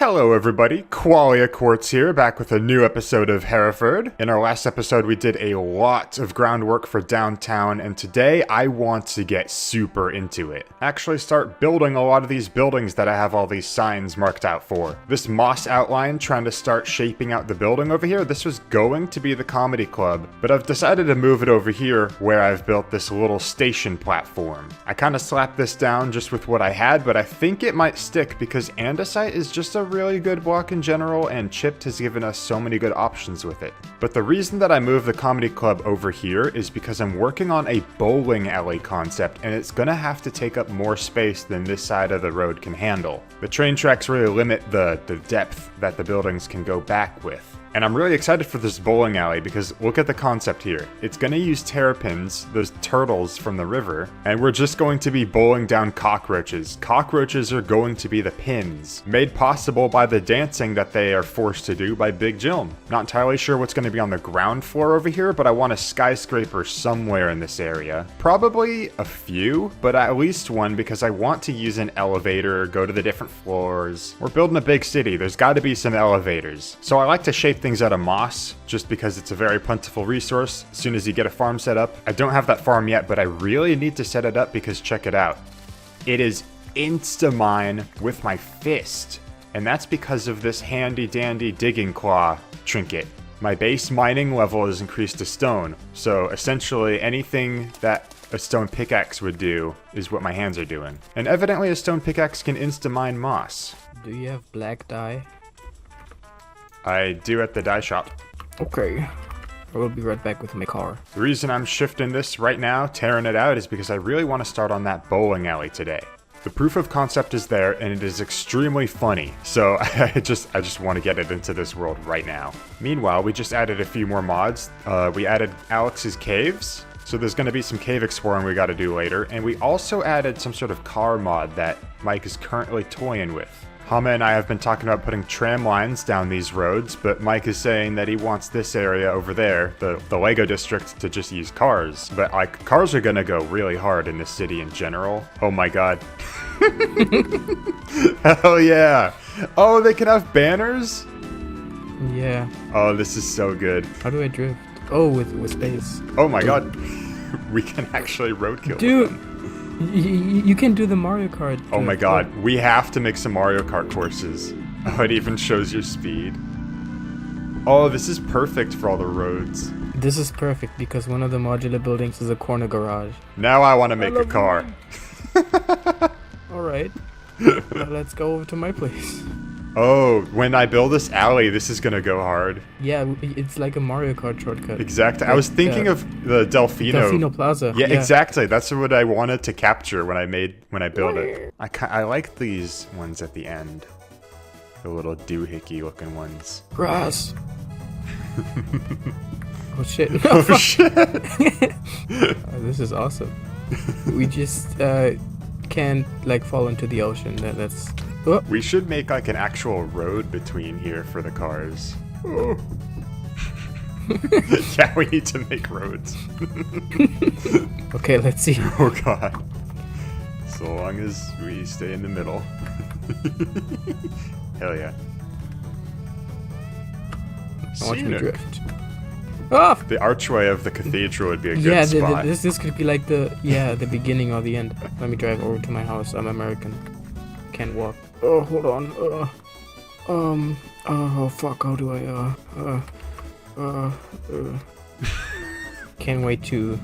Hello everybody, Qualia Quartz here, back with a new episode of Hereford. In our last episode we did a lot of groundwork for downtown, and today I want to get super into it. Actually start building a lot of these buildings that I have all these signs marked out for. This moss outline, trying to start shaping out the building over here, this was going to be the comedy club, but I've decided to move it over here where I've built this little station platform. I kind of slapped this down just with what I had, but I think it might stick because andesite is just a really good block in general, and chipped has given us so many good options with it. But the reason that I moved the comedy club over here is because I'm working on a bowling alley concept, and it's gonna have to take up more space than this side of the road can handle. The train tracks really limit the depth that the buildings can go back with. And I'm really excited for this bowling alley because look at the concept here. It's going to use terrapins, those turtles from the river, and we're just going to be bowling down cockroaches. Cockroaches are going to be the pins, made possible by the dancing that they are forced to do by Big Jim. Not entirely sure what's going to be on the ground floor over here, but I want a skyscraper somewhere in this area. Probably a few, but at least one because I want to use an elevator, go to the different floors. We're building a big city, there's got to be some elevators. So I like to shape things out of moss just because it's a very plentiful resource as soon as you get a farm set up. I don't have that farm yet, but I really need to set it up because check it out. It is insta-mine with my fist, and that's because of this handy dandy digging claw trinket. My base mining level is increased to stone, so essentially anything that a stone pickaxe would do is what my hands are doing. And evidently a stone pickaxe can insta-mine moss. Do you have black dye? I do at the dye shop. Okay. I will be right back with my car. The reason I'm shifting this right now, tearing it out, is because I really want to start on that bowling alley today. The proof of concept is there, and it is extremely funny, so I just want to get it into this world right now. Meanwhile, we just added a few more mods. We added Alex's caves, so there's going to be some cave exploring we got to do later, and we also added some sort of car mod that Mike is currently toying with. Hama and I have been talking about putting tram lines down these roads, but Mike is saying that he wants this area over there, the Lego district, to just use cars. But like, cars are gonna go really hard in this city in general. Oh my god. Hell yeah. Oh, they can have banners? Yeah. Oh, this is so good. How do I drift? Oh, with space. Oh my god. We can actually roadkill Dude. with them. You can do the Mario Kart. Oh my god, we have to make some Mario Kart courses. Oh, it even shows your speed. Oh, this is perfect for all the roads. This is perfect because one of the modular buildings is a corner garage. Now I want to make a car. Alright. Well, let's go over to my place. Oh, when I build this alley, this is gonna go hard. Yeah, it's like a Mario Kart shortcut. Exactly. I was thinking of the Delfino Plaza. Yeah, exactly. That's what I wanted to capture when I built it. I like these ones at the end. The little doohickey looking ones. Grass. Oh shit. Oh shit. This is awesome. We just can't like fall into the ocean. That's... Oh. We should make like an actual road between here for the cars. Oh. Yeah, we need to make roads. Okay, let's see. Oh god. So long as we stay in the middle. Hell yeah. Watch me drift. Oh! The archway of the cathedral would be a good spot. This could be like the beginning or the end. Let me drive over to my house. I'm American. Can't walk. Oh, hold on. Oh fuck, how do I, Can't wait to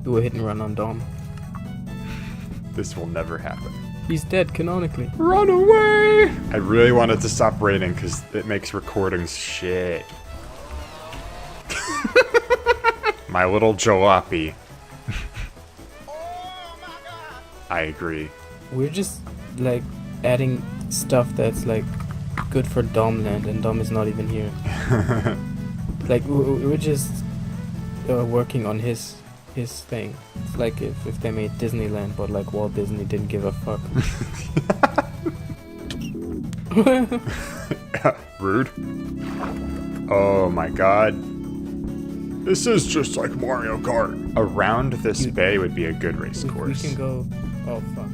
do a hit and run on Dom. This will never happen. He's dead, canonically. Run away! I really wanted to stop raining because it makes recordings shit. My little jalopy. I agree. We're just, like, adding stuff that's like good for Dom land, and Dom is not even here. Like we're just working on his thing. It's like if they made Disneyland, but like Walt Disney didn't give a fuck. Rude. Oh my god. This is just like Mario Kart. Around this bay would be a good race course. We can go... Oh, fuck.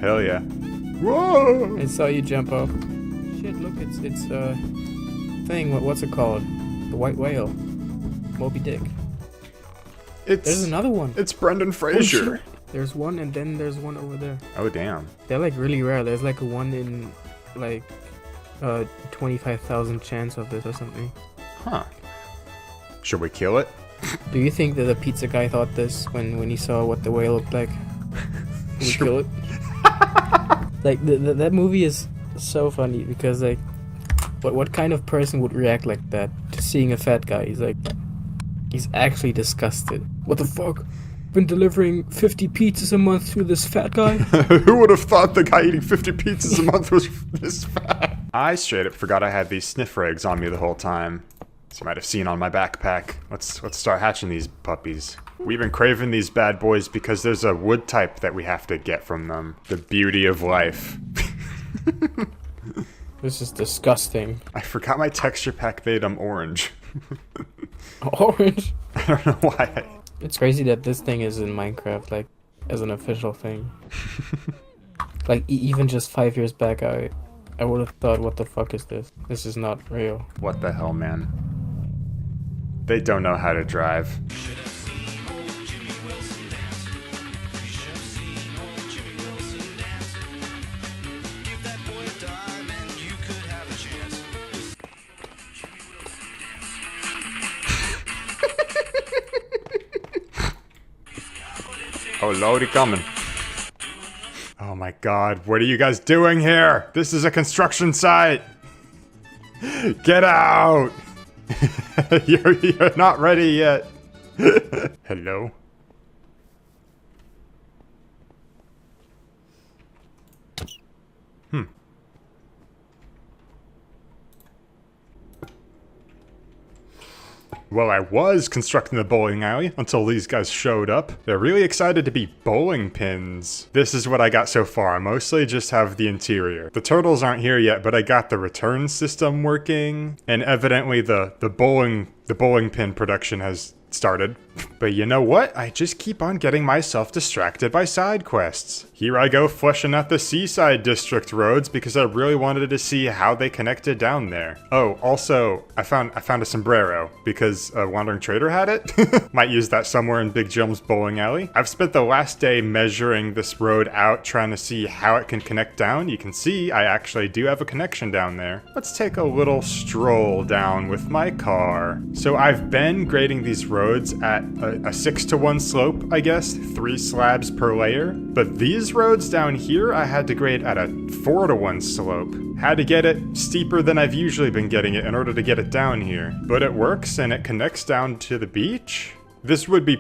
Hell yeah. Whoa! I saw you jump off. Shit, look, it's thing. What's it called? The white whale. Moby Dick. There's another one. It's Brendan Fraser. Oh, there's one, and then there's one over there. Oh, damn. They're like really rare. There's like a 1 in like 25,000 chance of this or something. Huh. Should we kill it? Do you think that the pizza guy thought this when he saw what the whale looked like? Should we kill it? Like that movie is so funny because like, what kind of person would react like that to seeing a fat guy? He's actually disgusted. What the fuck? Been delivering 50 pizzas a month to this fat guy? Who would have thought the guy eating 50 pizzas a month was this fat? I straight up forgot I had these sniffer eggs on me the whole time. As you might have seen on my backpack. Let's start hatching these puppies. We've been craving these bad boys because there's a wood type that we have to get from them. The beauty of life. This is disgusting. I forgot my texture pack made them orange. Orange? I don't know why. It's crazy that this thing is in Minecraft, like, as an official thing. Like, even just 5 years back, I would have thought, what the fuck is this? This is not real. What the hell, man? They don't know how to drive. Oh, Lordy coming. Oh my god, what are you guys doing here? This is a construction site! Get out! You're not ready yet. Hello? Well, I was constructing the bowling alley until these guys showed up. They're really excited to be bowling pins. This is what I got so far. I mostly just have the interior. The turtles aren't here yet, but I got the return system working. And evidently the bowling pin production has started. But you know what? I just keep on getting myself distracted by side quests. Here I go fleshing out the Seaside district roads because I really wanted to see how they connected down there. Oh, also, I found a sombrero because a wandering trader had it. Might use that somewhere in Big Jim's bowling alley. I've spent the last day measuring this road out, trying to see how it can connect down. You can see I actually do have a connection down there. Let's take a little stroll down with my car. So I've been grading these roads at a 6-to-1 slope, I guess, 3 slabs per layer. But these roads down here, I had to grade at a 4-to-1 slope. Had to get it steeper than I've usually been getting it in order to get it down here. But it works and it connects down to the beach. This would be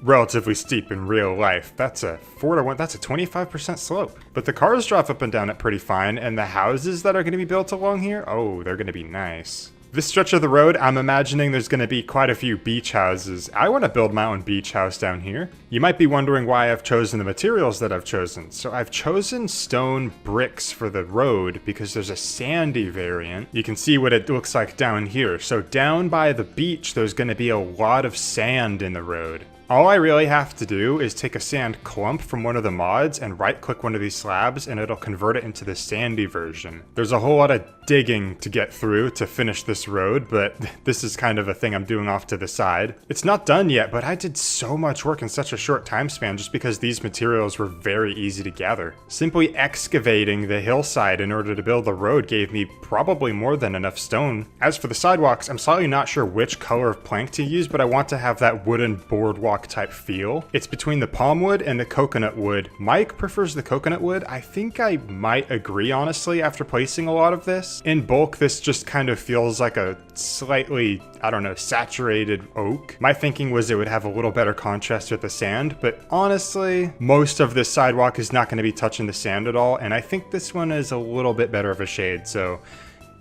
relatively steep in real life. That's a 4-to-1, that's a 25% slope. But the cars drive up and down it pretty fine, and the houses that are going to be built along here, oh, they're going to be nice. This stretch of the road, I'm imagining there's going to be quite a few beach houses. I want to build my own beach house down here. You might be wondering why I've chosen the materials that I've chosen. So I've chosen stone bricks for the road because there's a sandy variant. You can see what it looks like down here. So down by the beach, there's going to be a lot of sand in the road. All I really have to do is take a sand clump from one of the mods and right-click one of these slabs and it'll convert it into the sandy version. There's a whole lot of digging to get through to finish this road, but this is kind of a thing I'm doing off to the side. It's not done yet, but I did so much work in such a short time span just because these materials were very easy to gather. Simply excavating the hillside in order to build the road gave me probably more than enough stone. As for the sidewalks, I'm slightly not sure which color of plank to use, but I want to have that wooden boardwalk type feel. It's between the palm wood and the coconut wood. Mike prefers the coconut wood. I think I might agree, honestly, after placing a lot of this. In bulk, this just kind of feels like a slightly, I don't know, saturated oak. My thinking was it would have a little better contrast with the sand, but honestly, most of this sidewalk is not going to be touching the sand at all, and I think this one is a little bit better of a shade, so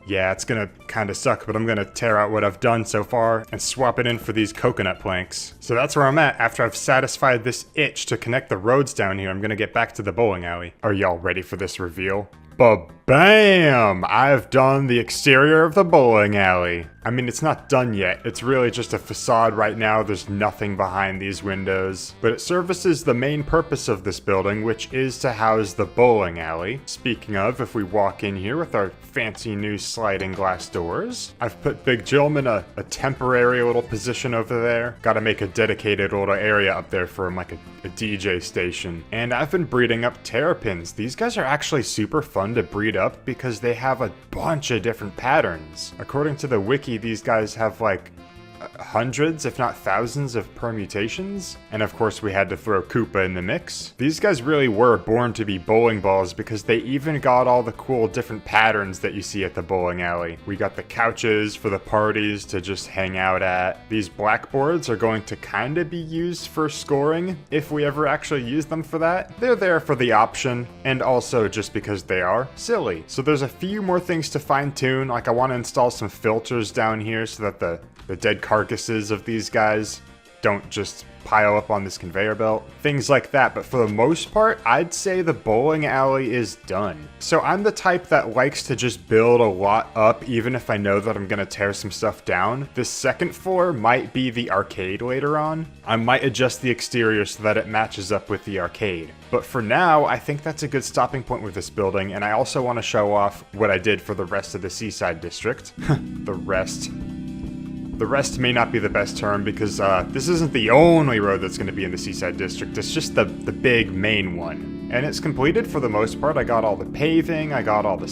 yeah, it's gonna kind of suck, but I'm gonna tear out what I've done so far and swap it in for these coconut planks. So that's where I'm at. After I've satisfied this itch to connect the roads down here, I'm gonna get back to the bowling alley. Are y'all ready for this reveal? Ba-bam! I've done the exterior of the bowling alley. I mean, it's not done yet. It's really just a facade right now. There's nothing behind these windows. But it services the main purpose of this building, which is to house the bowling alley. Speaking of, if we walk in here with our fancy new sliding glass doors, I've put Big Jilm in a temporary little position over there. Gotta make a dedicated little area up there for him, like a DJ station. And I've been breeding up terrapins. These guys are actually super fun to breed up because they have a bunch of different patterns. According to the wiki, these guys have like hundreds, if not thousands, of permutations. And of course, we had to throw Koopa in the mix. These guys really were born to be bowling balls because they even got all the cool different patterns that you see at the bowling alley. We got the couches for the parties to just hang out at. These blackboards are going to kind of be used for scoring if we ever actually use them for that. They're there for the option and also just because they are silly. So there's a few more things to fine tune. Like I want to install some filters down here so that the dead carcasses of these guys don't just pile up on this conveyor belt. Things like that, but for the most part, I'd say the bowling alley is done. So I'm the type that likes to just build a lot up even if I know that I'm gonna tear some stuff down. This second floor might be the arcade later on. I might adjust the exterior so that it matches up with the arcade. But for now, I think that's a good stopping point with this building, and I also want to show off what I did for the rest of the Seaside district. The rest. The rest may not be the best term because this isn't the only road that's going to be in the Seaside District. It's just the big main one. And it's completed for the most part. I got all the paving, I got all the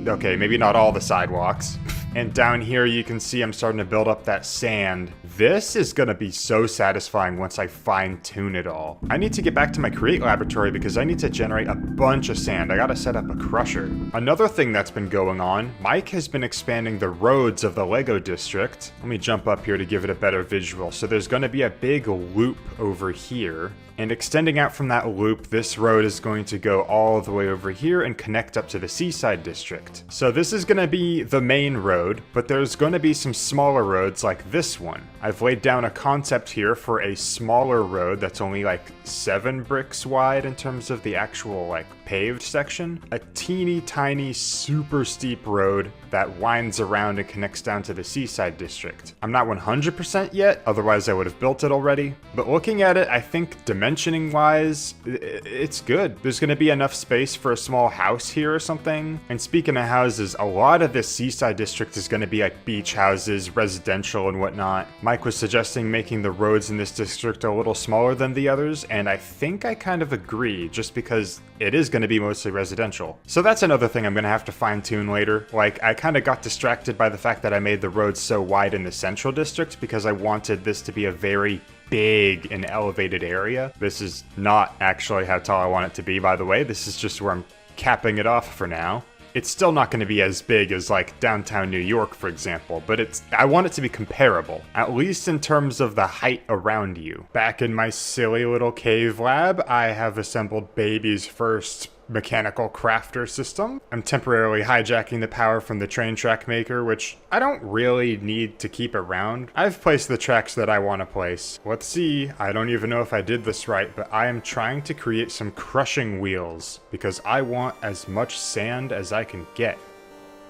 okay, maybe not all the sidewalks. And down here you can see I'm starting to build up that sand. This is gonna be so satisfying once I fine tune it all. I need to get back to my create laboratory because I need to generate a bunch of sand. I gotta set up a crusher. Another thing that's been going on, Mike has been expanding the roads of the Lego district. Let me jump up here to give it a better visual. So there's gonna be a big loop over here. And extending out from that loop, this road is going to go all the way over here and connect up to the Seaside District. So this is going to be the main road, but there's going to be some smaller roads like this one. I've laid down a concept here for a smaller road that's only like 7 bricks wide in terms of the actual like paved section. A teeny tiny super steep road that winds around and connects down to the Seaside District. I'm not 100% yet, otherwise I would have built it already. But looking at it, I think dimensioning wise, it's good. There's gonna be enough space for a small house here or something. And speaking of houses, a lot of this Seaside District is gonna be like beach houses, residential and whatnot. Mike was suggesting making the roads in this district a little smaller than the others, and I think I kind of agree, just because it is gonna be mostly residential. So that's another thing I'm gonna have to fine tune later. Like, I kind of got distracted by the fact that I made the roads so wide in the central district because I wanted this to be a very big and elevated area. This is not actually how tall I want it to be, by the way. This is just where I'm capping it off for now. It's still not going to be as big as like downtown New York, for example, but I want it to be comparable, at least in terms of the height around you. Back in my silly little cave lab, I have assembled baby's first mechanical crafter system. I'm temporarily hijacking the power from the train track maker, which I don't really need to keep around. I've placed the tracks that I want to place. Let's see, I don't even know if I did this right, but I am trying to create some crushing wheels because I want as much sand as I can get.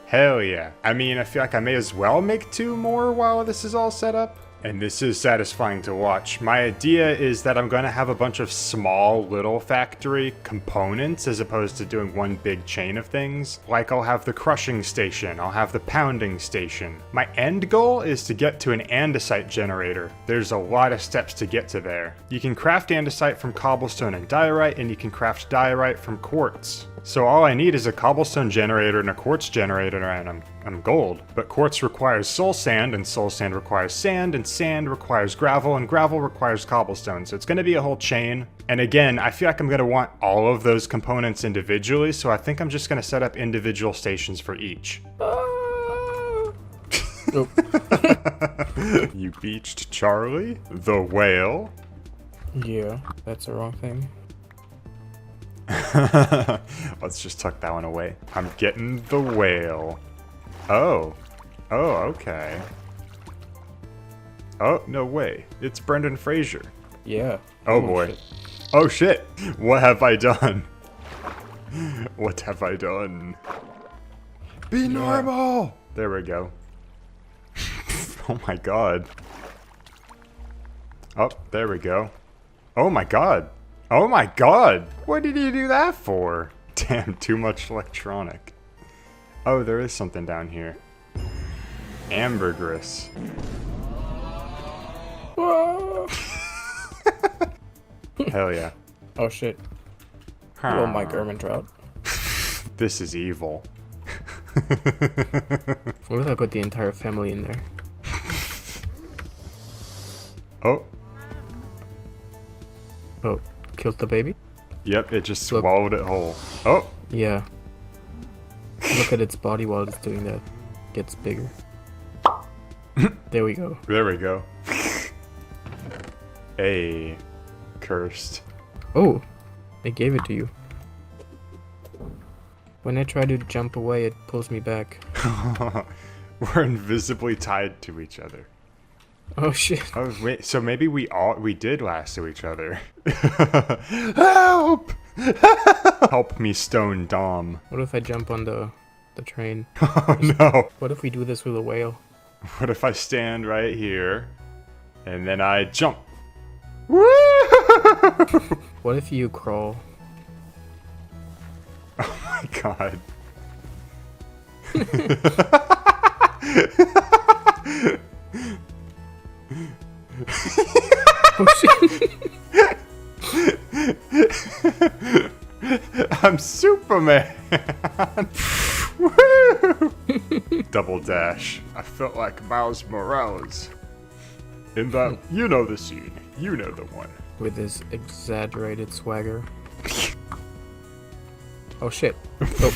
Hell yeah. I mean, I feel like I may as well make 2 more while this is all set up. And this is satisfying to watch. My idea is that I'm going to have a bunch of small little factory components as opposed to doing one big chain of things. Like I'll have the crushing station, I'll have the pounding station. My end goal is to get to an andesite generator. There's a lot of steps to get to there. You can craft andesite from cobblestone and diorite, and you can craft diorite from quartz. So all I need is a cobblestone generator and a quartz generator, and I'm gold. But quartz requires soul sand, and soul sand requires sand, and sand requires gravel, and gravel requires cobblestone. So it's going to be a whole chain. And again, I feel like I'm going to want all of those components individually, so I think I'm just going to set up individual stations for each. You beached Charlie? The whale? Yeah, that's the wrong thing. Let's just tuck that one away. I'm getting the whale. Oh. Oh, okay. Oh, no way. It's Brendan Fraser. Yeah. Oh boy. Shit. Oh shit. What have I done? What have I done? Be normal! There we go. Oh my god. Oh, there we go. Oh my god. Oh my god. What did you do that for? Damn, too much electronic. Oh, there is something down here. Ambergris. Hell yeah. Oh shit. Oh my German trout. This is evil. What if I put the entire family in there? Oh. Oh, killed the baby? Yep, it just Look. swallowed it whole. Oh. Yeah. Look at its body while it's doing that. Gets bigger. There we go. There we go. Hey. Cursed. Oh, they gave it to you. When I try to jump away, it pulls me back. We're invisibly tied to each other. Oh shit. Oh wait, so maybe we did lasso each other. Help! Help me, Stone Dom. What if I jump on the train? Oh no. What if we do this with a whale? What if I stand right here and then I jump? Woo! What if you crawl? Oh my god. Oh shit. I'm Superman. Woo! Double dash. I felt like Miles Morales. In that, you know the scene. You know the one. With this exaggerated swagger. Oh shit. Oh.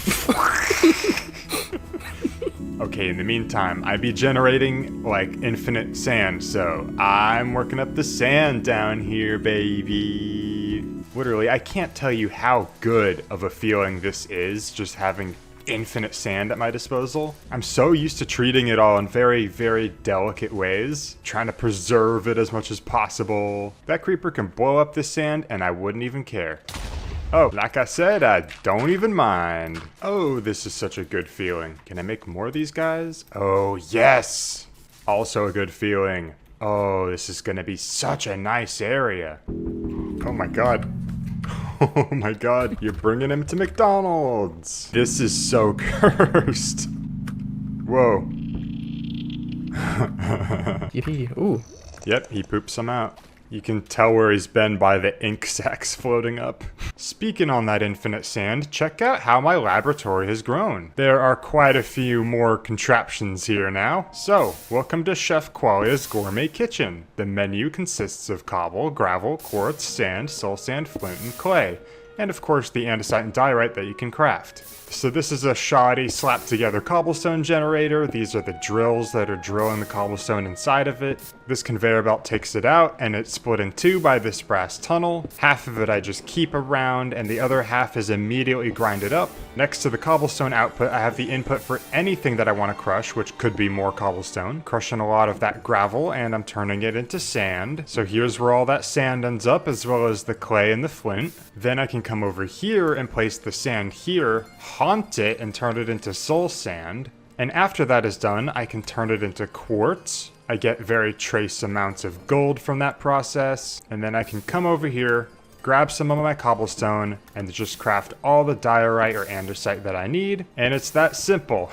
Okay, in the meantime, I be generating, like, infinite sand, so I'm working up the sand down here, baby. Literally, I can't tell you how good of a feeling this is, just having infinite sand at my disposal. I'm so used to treating it all in very, very delicate ways, trying to preserve it as much as possible. That creeper can blow up this sand, and I wouldn't even care. Oh, like I said, I don't even mind. Oh, this is such a good feeling. Can I make more of these guys? Oh, yes! Also a good feeling. Oh, this is gonna be such a nice area. Oh my god. Oh my god, you're bringing him to McDonald's. This is so cursed. Whoa. Yippee. Ooh. Yep, he poops some out. You can tell where he's been by the ink sacs floating up. Speaking on that infinite sand, check out how my laboratory has grown. There are quite a few more contraptions here now. So, welcome to Chef Qualia's Gourmet Kitchen. The menu consists of cobble, gravel, quartz, sand, soul sand, flint, and clay. And of course the andesite and diorite that you can craft. So this is a shoddy slapped together cobblestone generator. These are the drills that are drilling the cobblestone inside of it. This conveyor belt takes it out and it's split in two by this brass tunnel. Half of it I just keep around and the other half is immediately grinded up. Next to the cobblestone output I have the input for anything that I want to crush, which could be more cobblestone. Crushing a lot of that gravel and I'm turning it into sand. So here's where all that sand ends up, as well as the clay and the flint. Then I can come over here and place the sand here, haunt it and turn it into soul sand. And after that is done, I can turn it into quartz. I get very trace amounts of gold from that process. And then I can come over here, grab some of my cobblestone, and just craft all the diorite or andesite that I need. And it's that simple.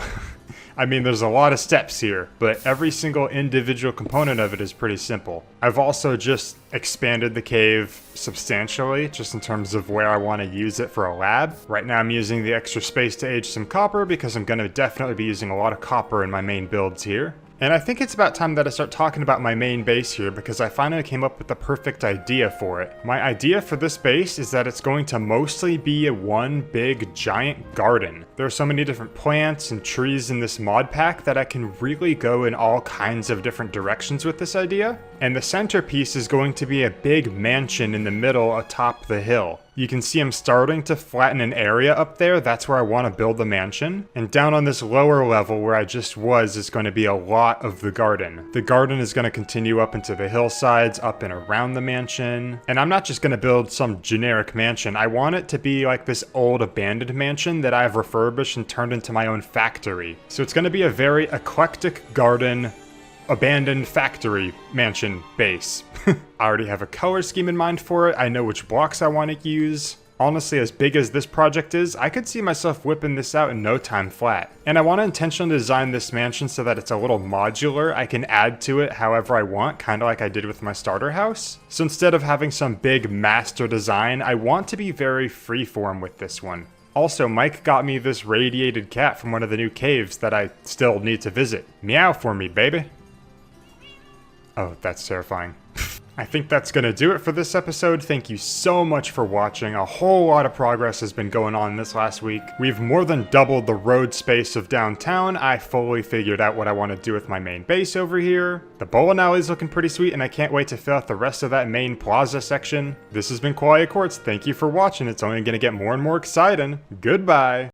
I mean, there's a lot of steps here, but every single individual component of it is pretty simple. I've also just expanded the cave substantially, just in terms of where I want to use it for a lab. Right now I'm using the extra space to age some copper because I'm going to definitely be using a lot of copper in my main builds here. And I think it's about time that I start talking about my main base here because I finally came up with the perfect idea for it. My idea for this base is that it's going to mostly be a one big giant garden. There are so many different plants and trees in this mod pack that I can really go in all kinds of different directions with this idea. And the centerpiece is going to be a big mansion in the middle atop the hill. You can see I'm starting to flatten an area up there. That's where I want to build the mansion. And down on this lower level where I just was is going to be a lot of the garden. The garden is going to continue up into the hillsides, up and around the mansion. And I'm not just going to build some generic mansion. I want it to be like this old abandoned mansion that I've refurbished and turned into my own factory. So it's going to be a very eclectic garden abandoned factory mansion base. I already have a color scheme in mind for it. I know which blocks I want to use. Honestly, as big as this project is, I could see myself whipping this out in no time flat. And I want to intentionally design this mansion so that it's a little modular. I can add to it however I want, kind of like I did with my starter house. So instead of having some big master design, I want to be very freeform with this one. Also, Mike got me this radiated cat from one of the new caves that I still need to visit. Meow for me, baby. Oh, that's terrifying. I think that's going to do it for this episode. Thank you so much for watching. A whole lot of progress has been going on this last week. We've more than doubled the road space of downtown. I fully figured out what I want to do with my main base over here. The bowling alley is looking pretty sweet, and I can't wait to fill out the rest of that main plaza section. This has been Qualia Quartz. Thank you for watching. It's only going to get more and more exciting. Goodbye.